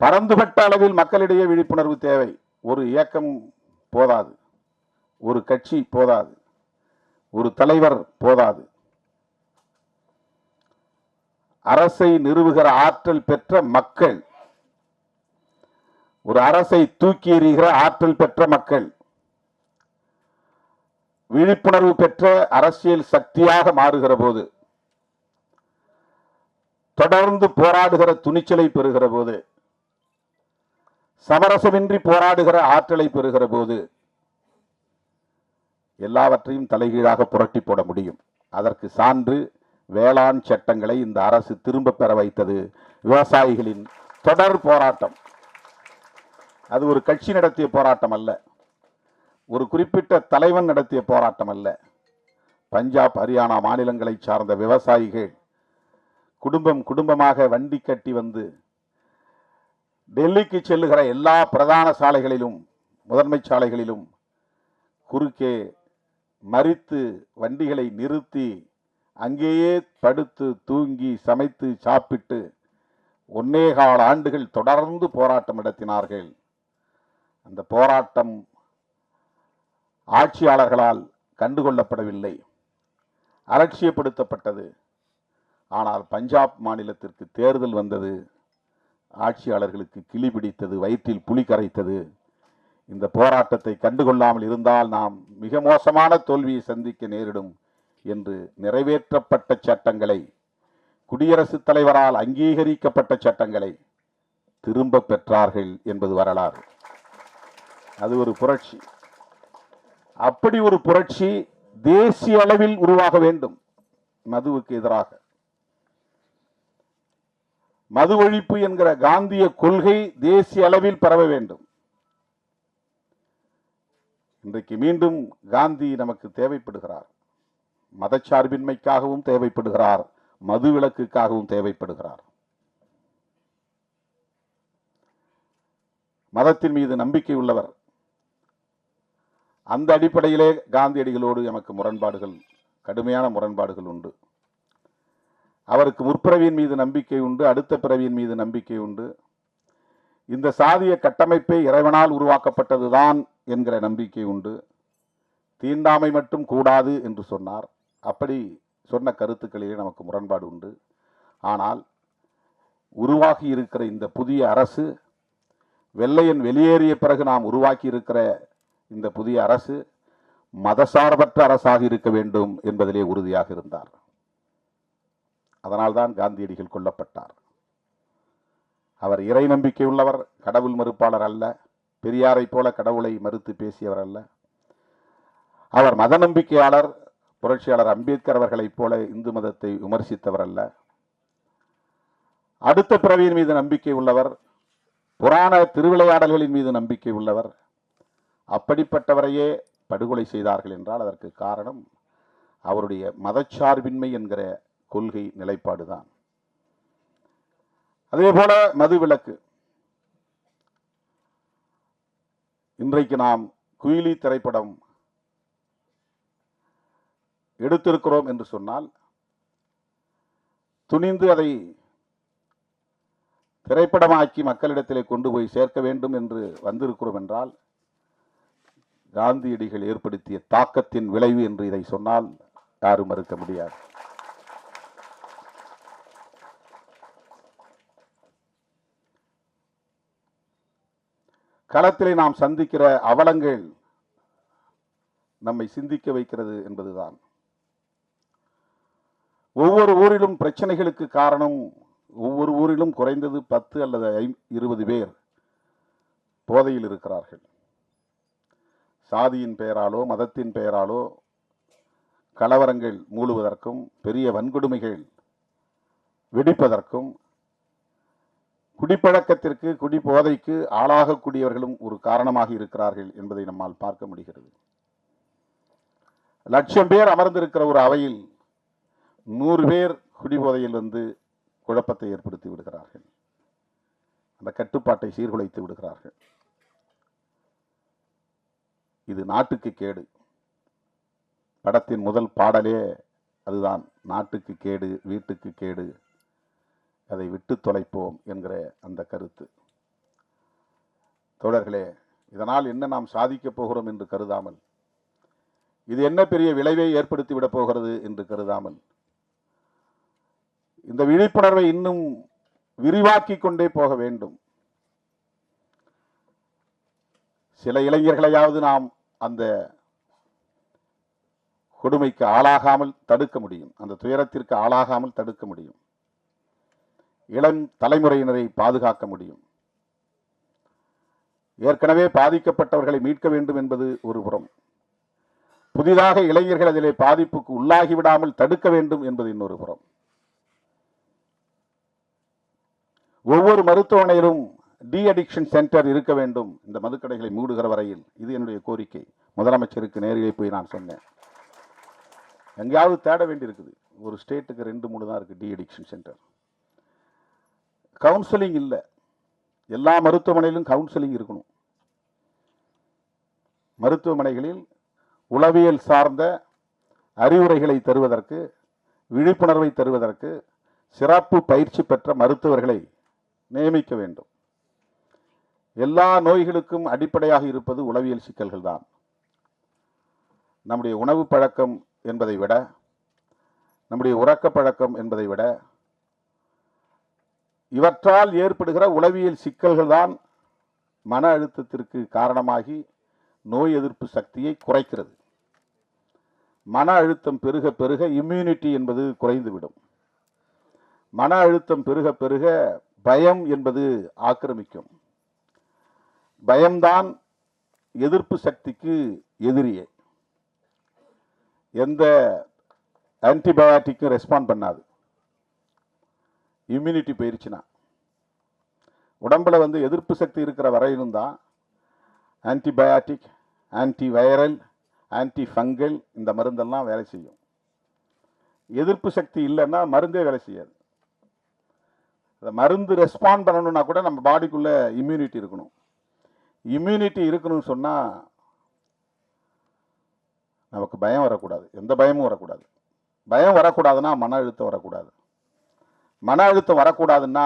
பரந்துபட்ட அளவில் மக்களிடையே விழிப்புணர்வு தேவை. ஒரு இயக்கம் போதாது, ஒரு கட்சி போதாது, ஒரு தலைவர் போதாது. அரசை நிறுவுகிற ஆற்றல் பெற்ற மக்கள், ஒரு அரசை தூக்கி எறிகிற ஆற்றல் பெற்ற மக்கள், விழிப்புணர்வு பெற்ற அரசியல் சக்தியாக மாறுகிற போது, தொடர்ந்து போராடுகிற துணிச்சலை பெறுகிற போது, சமரசமின்றி போராடுகிற ஆற்றலை பெறுகிற போது எல்லாவற்றையும் தலைகீழாக புரட்டி போட முடியும். அதற்கு சான்று வேளாண் சட்டங்களை இந்த அரசு திரும்ப பெற வைத்தது. விவசாயிகளின் தொடர் போராட்டம். அது ஒரு கட்சி நடத்திய போராட்டம் அல்ல, ஒரு குறிப்பிட்ட தலைவன் நடத்திய போராட்டம் அல்ல. பஞ்சாப், ஹரியானா மாநிலங்களை சார்ந்த விவசாயிகள் குடும்பம் குடும்பமாக வண்டி கட்டி வந்து டெல்லிக்கு செல்லுகிற எல்லா பிரதான சாலைகளிலும், முதன்மை சாலைகளிலும் குறுக்கே மறித்து வண்டிகளை நிறுத்தி அங்கேயே படுத்து தூங்கி சமைத்து சாப்பிட்டு 1.25 ஆண்டுகள் தொடர்ந்து போராட்டம் நடத்தினார்கள். அந்த போராட்டம் ஆட்சியாளர்களால் கண்டுகொள்ளப்படவில்லை, அலட்சியப்படுத்தப்பட்டது. ஆனால் பஞ்சாப் மாநிலத்திற்கு தேர்தல் வந்தது, ஆட்சியாளர்களுக்கு கிளி பிடித்தது, வயிற்றில் புலி கரைத்தது. இந்த போராட்டத்தை கண்டுகொள்ளாமல் இருந்தால் நாம் மிக மோசமான தோல்வியை சந்திக்க நேரிடும் என்று நிறைவேற்றப்பட்ட சட்டங்களை, குடியரசுத் தலைவரால் அங்கீகரிக்கப்பட்ட சட்டங்களை திரும்ப பெற்றார்கள் என்பது வரலாறு. அது ஒரு புரட்சி. அப்படி ஒரு புரட்சி தேசிய அளவில் உருவாக வேண்டும். மதுவுக்கு எதிராக மது ஒழிப்பு என்கிற காந்திய கொள்கை தேசிய அளவில் பரவ வேண்டும். இன்றைக்கு மீண்டும் காந்தி நமக்கு தேவைப்படுகிறார். மதச்சார்பின்மைக்காகவும் தேவைப்படுகிறார், மது விலக்குக்காகவும் தேவைப்படுகிறார். மதத்தின் மீது நம்பிக்கை உள்ளவர். அந்த அடிப்படையிலே காந்தியடிகளோடு எமக்கு முரண்பாடுகள், கடுமையான முரண்பாடுகள் உண்டு. அவருக்கு முற்பிறவியின் மீது நம்பிக்கை உண்டு, அடுத்த பிறவியின் மீது நம்பிக்கை உண்டு. இந்த சாதிய கட்டமைப்பே இறைவனால் உருவாக்கப்பட்டதுதான் என்கிற நம்பிக்கை உண்டு. தீண்டாமை மட்டும் கூடாது என்று சொன்னார். அப்படி சொன்ன கருத்துக்களிலே நமக்கு முரண்பாடு உண்டு. ஆனால் உருவாகி இருக்கிற இந்த புதிய அரசு, வெள்ளையன் வெளியேறிய பிறகு நாம் உருவாக்கி இருக்கிற இந்த புதிய அரசு மதசார்பற்ற அரசாக இருக்க வேண்டும் என்பதிலே உறுதியாக இருந்தார். அதனால்தான் காந்தியடிகள் கொல்லப்பட்டார். அவர் இறை நம்பிக்கை உள்ளவர், கடவுள் மறுப்பாளர் அல்ல. பெரியாரை போல கடவுளை மறுத்து பேசியவர் அல்ல. அவர் மத நம்பிக்கையாளர். புரட்சியாளர் அம்பேத்கர் அவர்களைப் போல இந்து மதத்தை விமர்சித்தவர் அல்ல. அடுத்த பிறவியின் மீது நம்பிக்கை உள்ளவர், புராண திருவிளையாடல்களின் மீது நம்பிக்கை உள்ளவர். அப்படிப்பட்டவரையே படுகொலை செய்தார்கள் என்றால் அதற்கு காரணம் அவருடைய மதச்சார்பின்மை என்கிற கொள்கை நிலைப்பாடுதான். அதே போல மது விலக்கு. இன்றைக்கு நாம் குயிலி திரைப்படம் எடுத்திருக்கிறோம் என்று சொன்னால், துணிந்து அதை திரைப்படமாக்கி மக்களிடத்திலே கொண்டு போய் சேர்க்க வேண்டும் என்று வந்திருக்கிறோம் என்றால், காந்தியடிகள் ஏற்படுத்திய தாக்கத்தின் விளைவு என்று இதை சொன்னால் யாரும் மறுக்க முடியாது. களத்திலே நாம் சந்திக்கிற அவலங்கள் நம்மை சிந்திக்க வைக்கிறது என்பதுதான். ஒவ்வொரு ஊரிலும் பிரச்சனைகளுக்கு காரணம், ஒவ்வொரு ஊரிலும் குறைந்தது 10 அல்லது 20 பேர் போதையில் இருக்கிறார்கள். சாதியின் பெயராலோ மதத்தின் பெயராலோ கலவரங்கள் மூழுவதற்கும், பெரிய வன்கொடுமைகள் வெடிப்பதற்கும், குடிப்பழக்கத்திற்கு, குடிபோதைக்கு ஆளாகக்கூடியவர்களும் ஒரு காரணமாக இருக்கிறார்கள் என்பதை நம்மால் பார்க்க முடிகிறது. 1,00,000 பேர் அமர்ந்திருக்கிற ஒரு அவையில் 100 பேர் குடிபோதையில் வந்து குழப்பத்தை ஏற்படுத்தி விடுகிறார்கள். அந்த கட்டுப்பாட்டை சீர்குலைத்து விடுகிறார்கள். இது நாட்டுக்கு கேடு. படத்தின் முதல் பாடலே அதுதான், நாட்டுக்கு கேடு, வீட்டுக்கு கேடு, அதை விட்டு தொலைப்போம் என்கிற அந்த கருத்து. தோழர்களே, இதனால் என்ன நாம் சாதிக்கப் போகிறோம் என்று கருதாமல், இது என்ன பெரிய விளைவை ஏற்படுத்திவிடப் போகிறது என்று கருதாமல், இந்த விழிப்புணர்வை இன்னும் விரிவாக்கி கொண்டே போக வேண்டும். சில இளைஞர்களையாவது நாம் அந்த கொடுமைக்கு ஆளாகாமல் தடுக்க முடியும், அந்த துயரத்திற்கு ஆளாகாமல் தடுக்க முடியும், இளம் தலைமுறையினரை பாதுகாக்க முடியும். ஏற்கனவே பாதிக்கப்பட்டவர்களை மீட்க வேண்டும் என்பது ஒரு புறம், புதிதாக இளைஞர்கள் அதிலே பாதிப்புக்கு உள்ளாகிவிடாமல் தடுக்க வேண்டும் என்பது இன்னொரு புறம். ஒவ்வொரு மருத்துவமனையிலும் டி அடிக்ஷன் சென்டர் இருக்க வேண்டும் இந்த மதுக்கடைகளை மூடுகிற வரையில். இது என்னுடைய கோரிக்கை. முதலமைச்சருக்கு நேரிலே போய் நான் சொன்னேன். எங்கேயாவது தேட வேண்டியிருக்குது. ஒரு ஸ்டேட்டுக்கு 2-3 தான் இருக்கு டி அடிக்ஷன் சென்டர். கவுன்சிலிங் இல்லை. எல்லா மருத்துவமனையிலும் கவுன்சிலிங் இருக்கணும். மருத்துவமனைகளில் உளவியல் சார்ந்த அறிவுரைகளை தருவதற்கு, விழிப்புணர்வை தருவதற்கு சிறப்பு பயிற்சி பெற்ற மருத்துவர்களை நியமிக்க வேண்டும். எல்லா நோய்களுக்கும் அடிப்படையாக இருப்பது உளவியல் சிக்கல்கள் தான். நம்முடைய உணவு பழக்கம் என்பதை விட, நம்முடைய உறக்க பழக்கம் என்பதை விட, இவற்றால் ஏற்படுகிற உளவியல் சிக்கல்கள் தான் மன அழுத்தத்திற்கு காரணமாகி நோய் எதிர்ப்பு சக்தியை குறைக்கிறது. மன அழுத்தம் பெருக பெருக இம்யூனிட்டி என்பது குறைந்துவிடும். மன அழுத்தம் பெருக பெருக பயம் என்பது ஆக்கிரமிக்கும். பயம்தான் எதிர்ப்பு சக்திக்கு எதிரியே. எந்த ஆன்டிபயோட்டிக்கும் ரெஸ்பாண்ட் பண்ணாது. இம்யூனிட்டி போயிருச்சுன்னா, உடம்புல எதிர்ப்பு சக்தி இருக்கிற வரையிலும் தான் ஆன்டிபயோட்டிக், ஆன்டிவைரல், ஆன்டி ஃபங்கல் இந்த மருந்தெல்லாம் வேலை செய்யும். எதிர்ப்பு சக்தி இல்லைன்னா மருந்தே வேலை செய்யாது. மருந்து ரெஸ்பாண்ட் பண்ணணும்னா கூட நம்ம பாடிக்குள்ள இம்யூனிட்டி இருக்கணும். இம்யூனிட்டி இருக்கணும்னு சொன்னா நமக்கு பயம் வரக்கூடாது, எந்த பயமும் வரக்கூடாது. பயம் வரக்கூடாதுன்னா மன அழுத்தம் வரக்கூடாது. மன அழுத்தம் வரக்கூடாதுன்னா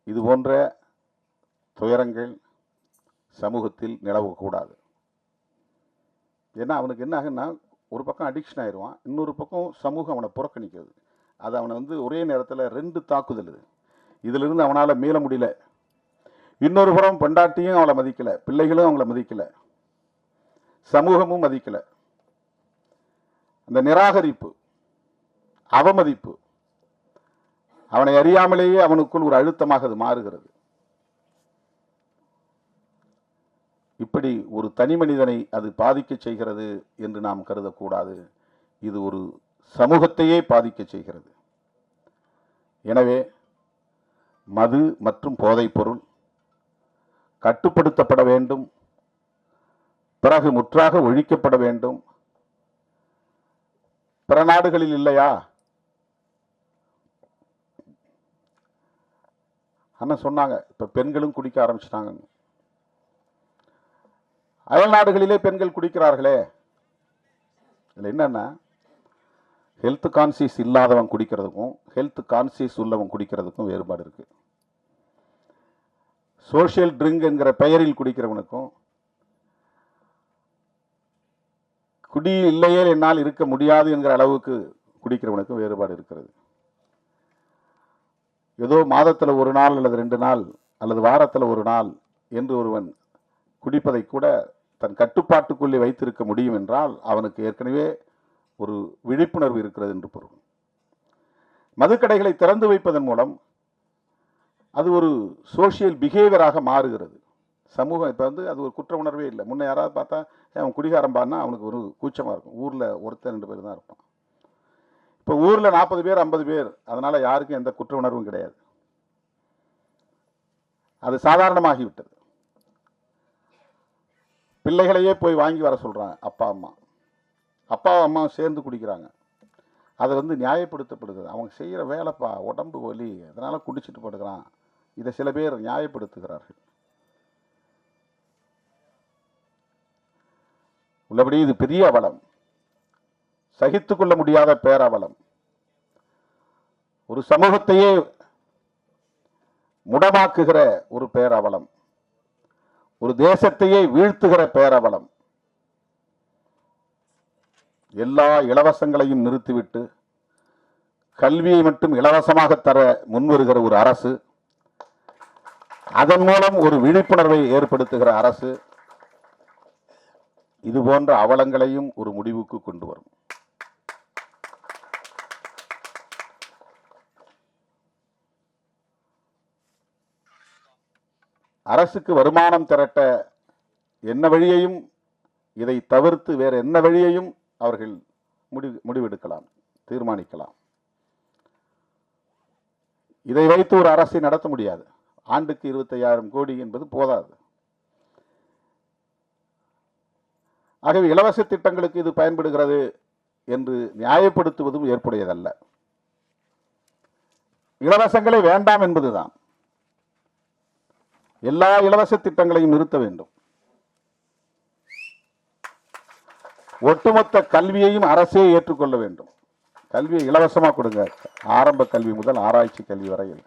இது போன்ற துயரங்கள் சமூகத்தில் நிலவக்கூடாது. ஏன்னா அவனுக்கு என்ன ஆகுன்னா, ஒரு பக்கம் அடிக்ஷன் ஆயிடுவான், இன்னொரு பக்கம் சமூகம் அவனை புறக்கணிக்கிறது. அது அவனை ஒரே நேரத்தில் 2 தாக்குதல். இதிலிருந்து அவனால் மீள முடியல. இன்னொரு புறம் பெண்டாட்டியும் அவளை மதிக்கல, பிள்ளைகளும் அவங்கள மதிக்கல, சமூகமும் மதிக்கல. அந்த நிராகரிப்பு, அவமதிப்பு அவனை அறியாமலேயே அவனுக்குள் ஒரு அழுத்தமாக அது மாறுகிறது. இப்படி ஒரு தனி மனிதனை அது பாதிக்க செய்கிறது என்று நாம் கருதக்கூடாது. இது ஒரு சமூகத்தையே பாதிக்க செய்கிறது. எனவே மது மற்றும் போதைப் பொருள் கட்டுப்படுத்தப்பட வேண்டும், பிறகு முற்றாக ஒழிக்கப்பட வேண்டும். பிற நாடுகளில் இல்லையா? அண்ணா சொன்னாங்க, இப்ப பெண்களும் குடிக்க ஆரம்பிச்சிட்டாங்க. அயல் நாடுகளிலே பெண்கள் குடிக்கிறார்களே. இதுல என்னன்னா, ஹெல்த் கான்சியஸ் இல்லாதவன் குடிக்கிறதுக்கும் ஹெல்த் கான்சியஸ் உள்ளவன் குடிக்கிறதுக்கும் வேறுபாடு இருக்கு. சோஷியல் ட்ரிங்க் என்கிற பெயரில் குடிக்கிறவனுக்கும், குடி இல்லையே என்னால் இருக்க முடியாது என்கிற அளவுக்கு குடிக்கிறவனுக்கும் வேறுபாடு இருக்கிறது. ஏதோ மாதத்தில் 1 நாள் அல்லது 2 நாள் அல்லது வாரத்தில் 1 நாள் என்று ஒருவன் குடிப்பதை கூட தன் கட்டுப்பாட்டுக்குள்ளே வைத்திருக்க முடியும் என்றால் அவனுக்கு ஏற்கனவே ஒரு விழிப்புணர்வு இருக்கிறது என்று பொருள். மதுக்கடைகளை திறந்து வைப்பதன் மூலம் அது ஒரு சோசியல் பிஹேவியராக மாறுகிறது. சமூகம் இப்போ அது ஒரு குற்ற உணர்வே இல்லை. முன்ன யாராவது பார்த்தா அவன் குடிகாரம்பான்னா அவனுக்கு ஒரு கூச்சமாக இருக்கும். ஊரில் 1-2 பேர் தான் இருப்பான். இப்போ ஊரில் 40 பேர் 50 பேர், அதனால யாருக்கும் எந்த குற்ற உணர்வும் கிடையாது. அது சாதாரணமாகிவிட்டது. பிள்ளைகளையே போய் வாங்கி வர சொல்றாங்க அப்பா அம்மா சேர்ந்து குடிக்கிறாங்க. அது நியாயப்படுத்தப்படுகிறது. அவங்க செய்கிற வேலைப்பா, உடம்பு வலி, அதனால குடிச்சிட்டு படுக்கிறான். இதை சில பேர் நியாயப்படுத்துகிறார்கள். உள்ளபடி இது பெரிய அவலம், சகித்துக் கொள்ள முடியாத பேரவலம். ஒரு சமூகத்தையே முடமாக்குகிற ஒரு பேரவலம், ஒரு தேசத்தையே வீழ்த்துகிற பேரவலம். எல்லா இலவசங்களையும் நிறுத்திவிட்டு கல்வியை மட்டும் இலவசமாக தர முன்வருகிற ஒரு அரசு, அதன் மூலம் ஒரு விழிப்புணர்வை ஏற்படுத்துகிற அரசு, இது போன்ற அவலங்களையும் ஒரு முடிவுக்கு கொண்டு வரும். அரசுக்கு வருமானம் திரட்ட என்ன வழியையும், இதை தவிர்த்து வேறு என்ன வழியையும் அவர்கள் முடிவெடுக்கலாம், தீர்மானிக்கலாம். இதை வைத்து ஒரு அரசை நடத்த முடியாது. ஆண்டுக்கு 25,000 கோடி என்பது போதாது. ஆகவே இலவச திட்டங்களுக்கு இது பயன்படுகிறது என்று நியாயப்படுத்துவதும் ஏற்புடையதல்ல. இலவசங்களே வேண்டாம் என்பதுதான். எல்லா இலவச திட்டங்களையும் நிறுத்த வேண்டும். ஒட்டுமொத்த கல்வியையும் அரசே ஏற்றுக்கொள்ள வேண்டும். கல்வியை இலவசமாக கொடுங்க, ஆரம்ப கல்வி முதல் ஆராய்ச்சி கல்வி வரையில்.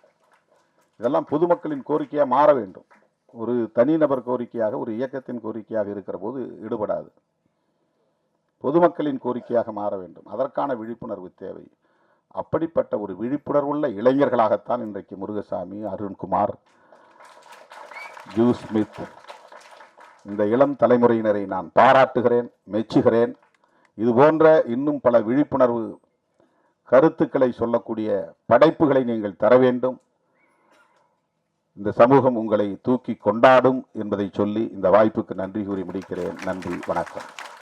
இதெல்லாம் பொதுமக்களின் கோரிக்கையாக மாற வேண்டும். ஒரு தனிநபர் கோரிக்கையாக, ஒரு இயக்கத்தின் கோரிக்கையாக இருக்கிற போது ஈடுபடாது. பொதுமக்களின் கோரிக்கையாக மாற வேண்டும். அதற்கான விழிப்புணர்வு தேவை. அப்படிப்பட்ட ஒரு விழிப்புணர்வுள்ள இளைஞர்களாகத்தான் இன்றைக்கு முருகசாமி, அருண்குமார், ஜூ ஸ்மித், இந்த இளம் தலைமுறையினரை நான் பாராட்டுகிறேன், மெச்சுகிறேன். இது போன்ற இன்னும் பல விழிப்புணர்வு கருத்துக்களை சொல்லக்கூடிய படைப்புகளை நீங்கள் தர வேண்டும். இந்த சமூகம் உங்களை தூக்கி கொண்டாடும் என்பதை சொல்லி இந்த வாய்ப்புக்கு நன்றி கூறி முடிக்கிறேன். நன்றி, வணக்கம்.